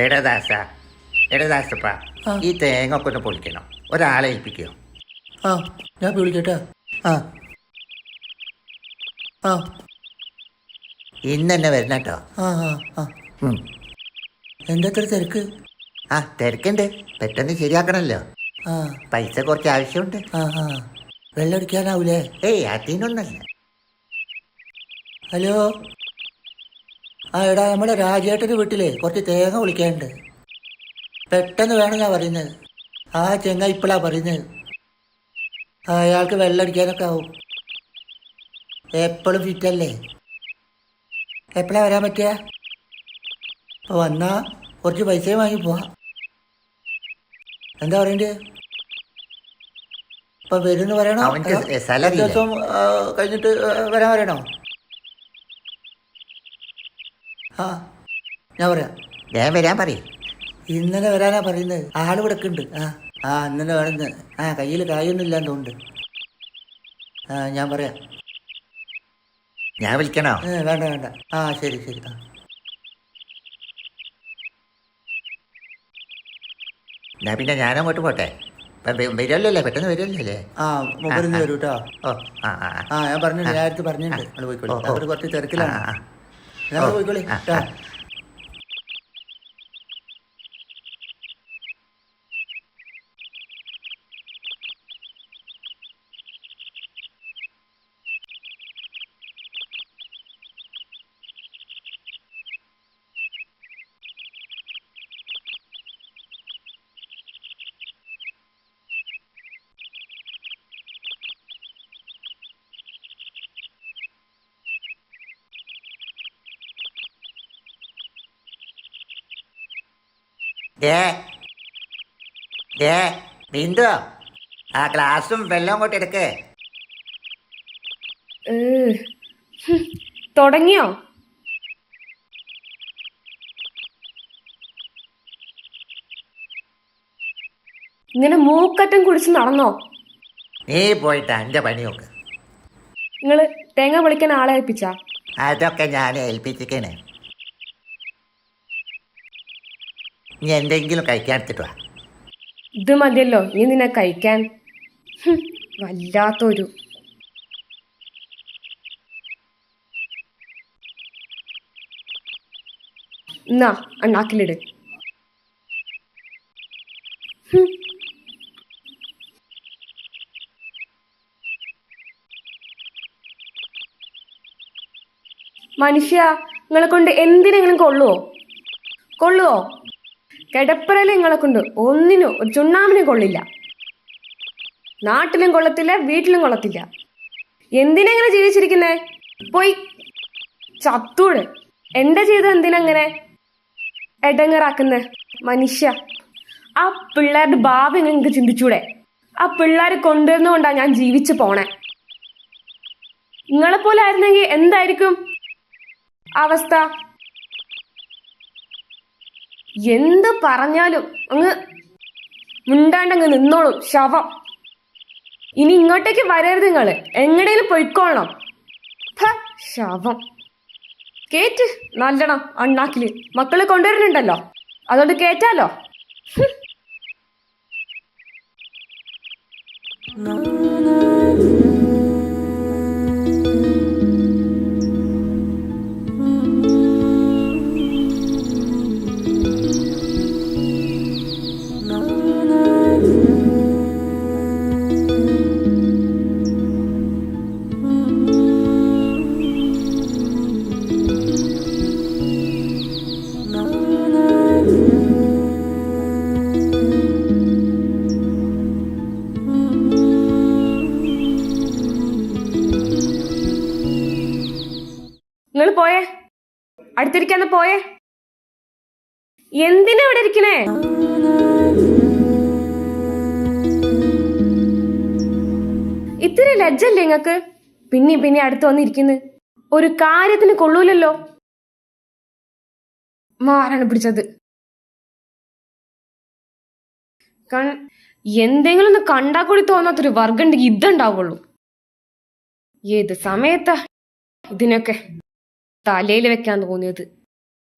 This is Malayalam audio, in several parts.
എടദാസ എടദാസപ്പ ആ. ഈ തേങ്ങ ഒക്കെ ഒന്ന് പൊളിക്കണം. ഒരാളെ ഏൽപ്പിക്കോ? ആ ഞാൻ വിളിക്കട്ടെ. ആ ആ ഇന്ന് തന്നെ വരണം കേട്ടോ. ആ ആ ആ ഉം. എന്താ ഇത്ര തിരക്ക്? ആ തിരക്കുണ്ട്, പെട്ടെന്ന് ശരിയാക്കണമല്ലോ. ആ പൈസ കുറച്ച് ആവശ്യമുണ്ട്. ആ ആ വെള്ളം അടിക്കാനാവൂലേ? ഏയ് അതിനൊന്നല്ല. ഹലോ. ആ എടാ, നമ്മുടെ രാജേട്ടൻ്റെ വീട്ടിലെ കുറച്ച് തേങ്ങ വിളിക്കാനുണ്ട്. പെട്ടെന്ന് വേണം ഞാൻ പറയുന്നത്. ആ ചെങ്ങ ഇപ്പോഴാ പറയുന്നത്. അയാൾക്ക് വെള്ളം അടിക്കാനൊക്കെ ആവും. എപ്പോഴും ഫിറ്റല്ലേ? എപ്പോഴാണ് വരാൻ പറ്റുക? അപ്പോൾ വന്നാൽ കുറച്ച് പൈസയും വാങ്ങി പോവാം. എന്താ പറയണ്ടേ? ഇപ്പം വരുമെന്ന് പറയണോ? അവൻക്ക് അതോ salary ഒരു ദിവസം കഴിഞ്ഞിട്ട് വരാൻ പറയണോ? ആ ഞാൻ പറയാം. ഞാൻ വരാൻ പറയും. ഇന്നലെ വരാനാ പറയുന്നത്. ആളിവിടെ ഉണ്ട്. ആ ആ ഇന്നലെ വേണമെന്ന്. ആ കയ്യിൽ കായൊന്നും ഇല്ലാന്ന് തോന്നുന്നുണ്ട്. ആ ഞാൻ പറയാം. ഞാൻ വിളിക്കണോ? വേണ്ട വേണ്ട. ആ ശരി ശരി. ആ ഞാൻ പിന്നെ ഞാനങ്ങോട്ട് പോട്ടെ. ഇപ്പം വരുമല്ലോ, പെട്ടെന്ന് വരുമല്ലോ അല്ലേ? ആ മൊബൈലിൽ നിന്ന് വരൂ കേട്ടോ. ഓ ആ ആ ആ ഞാൻ പറഞ്ഞിട്ടുണ്ട്. ഞാൻ അടുത്ത് പറഞ്ഞിട്ടുണ്ട്. നമ്മൾ പോയിക്കോളി. ഓ, ഓ. അവർ കുറച്ച് തിരക്കിലാണ്. ആ, ആ. നമ്മൾ പോയിക്കോളി ആ, കേട്ടോ. ആ. ദേ ദേ ബിന്ദു, ആ ഗ്ലാസും വെള്ളം അങ്ങോട്ട് എടുക്ക്. തുടങ്ങിയോ? ഇങ്ങനെ മൂക്കറ്റം കുടിച്ച് നടന്നോ? നീ പോയിട്ട് എൻ്റെ പണി നോക്ക്. നിങ്ങള് തേങ്ങ പൊളിക്കാൻ ആളെ ഏൽപ്പിച്ചാ? അതൊക്കെ ഞാൻ ഏൽപ്പിച്ചിരിക്കണേ. നീ എന്തെങ്കിലും കഴിക്കാൻ എടുത്തിട്ട് വാ. ഇത് മതിയല്ലോ ഇനി നിന്നെ കഴിക്കാൻ. വല്ലാത്തൊരു എന്നാ അണ്ണാക്കിലിട്. മനുഷ്യ, നിങ്ങളെ കൊണ്ട് എന്തിനെങ്കിലും കൊള്ളുവോ? കിടപ്പറയില് നിങ്ങളെ കൊണ്ട് ഒന്നിനും ഒരു ചുണ്ണാമ്പിനും കൊള്ളില്ല. നാട്ടിലും കൊള്ളത്തില്ല, വീട്ടിലും കൊള്ളത്തില്ല. എന്തിനെങ്ങനെ ജീവിച്ചിരിക്കുന്നേ? പോയി ചത്തൂട്. എന്റെ ജീവിതം എന്തിനങ്ങനെ എടങ്ങറാക്കുന്നേ? മനുഷ്യ, ആ പിള്ളേരുടെ ഭാവി നിങ്ങൾക്ക് ചിന്തിച്ചൂടെ? ആ പിള്ളേരെ കൊണ്ടുവരുന്നോണ്ടാ ഞാൻ ജീവിച്ചു പോണേ. നിങ്ങളെപ്പോലെ ആയിരുന്നെങ്കിൽ എന്തായിരിക്കും അവസ്ഥ? എന്ത് പറഞ്ഞാലും അങ്ങ് മുണ്ടാണ്ടങ്ങ് നിന്നോളും ശവം. ഇനി ഇങ്ങോട്ടേക്ക് വരരുത്. നിങ്ങള് എങ്ങടേലും പൊയ്ക്കോളണം. ശവം കേറ്റ് നല്ലണം അണ്ണാക്കില്. മക്കള് കൊണ്ടുവരുന്നുണ്ടല്ലോ, അതുകൊണ്ട് കേറ്റാലോ. നിങ്ങൾ പോയേ, അടുത്തിരിക്കാന്ന് പോയേ. എന്തിനാ ഇവിടെ ഇരിക്കണേ? ഇത്തിരി ലജ്ജല്ലേ നിങ്ങക്ക്? പിന്നെ അടുത്ത് വന്നിരിക്കുന്നു. ഒരു കാര്യത്തിന് കൊള്ളൂലല്ലോ. മാറാണ് പിടിച്ചത്. എന്തെങ്കിലും ഒന്ന് കണ്ടാ കൂടി തോന്നാത്തൊരു വർഗം ഉണ്ടെങ്കിൽ ഇതുണ്ടാവുള്ളൂ. ഏത് സമയത്താ ഇതിനൊക്കെ തലയിൽ വെക്കാൻ തോന്നിയത്?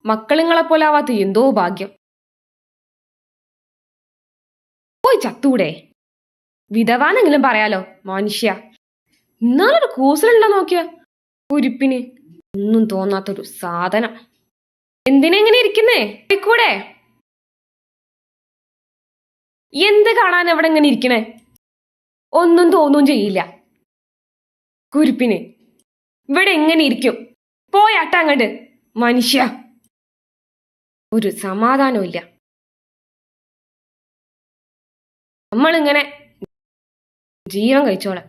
മക്കളിങ്ങളെ പോലെ ആവാത്ത എന്തോ ഭാഗ്യം. പോയി ചത്തൂടെ? വിധവാന്നെങ്കിലും പറയാലോ മനുഷ്യ. ഇന്നാലൊരു കൂസലുണ്ടോ നോക്കിയ കുരിപ്പിന്. ഒന്നും തോന്നാത്തൊരു സാധനം. എന്തിനെങ്ങനെ ഇരിക്കുന്നേ? കൂടെ എന്ത് കാണാൻ എവിടെ ഇങ്ങനെ ഇരിക്കണേ? ഒന്നും തോന്നും ചെയ്യില്ല കുരിപ്പിന്. ഇവിടെ എങ്ങനെ ഇരിക്കും? പോയാട്ട അങ്ങട് മനുഷ്യ. ഒരു സമാധാനവും ഇല്ല. നമ്മളിങ്ങനെ ജീവൻ കഴിച്ചോളെ.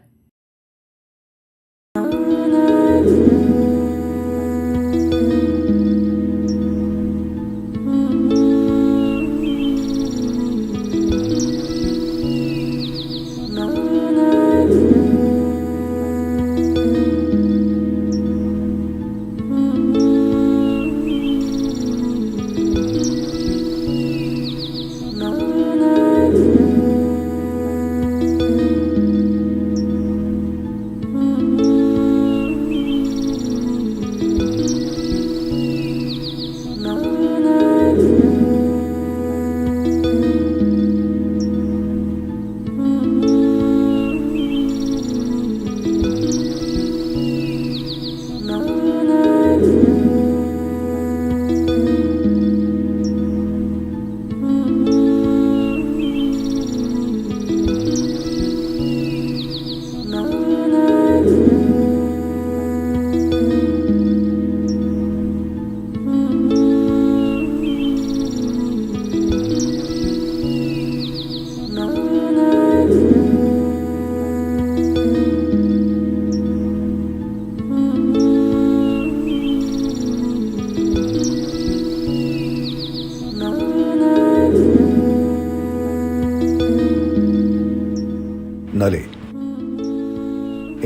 എന്നാലേ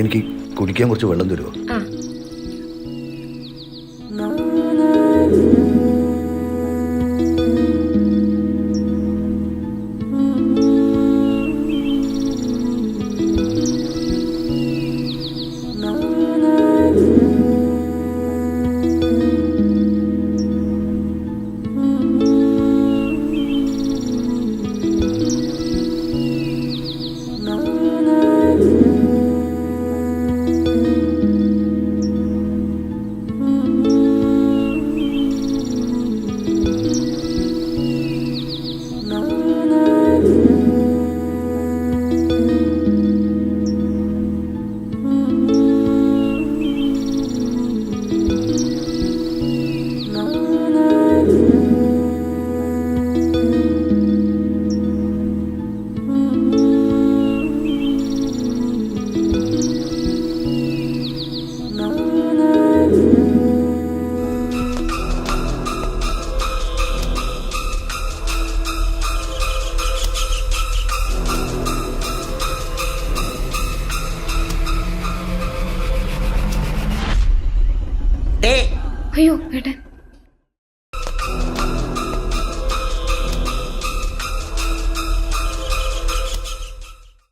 എനിക്ക് കുടിക്കാൻ കുറച്ച് വെള്ളം തരുമോ? ആ ഏ അയ്യോ ഏട്ടൻ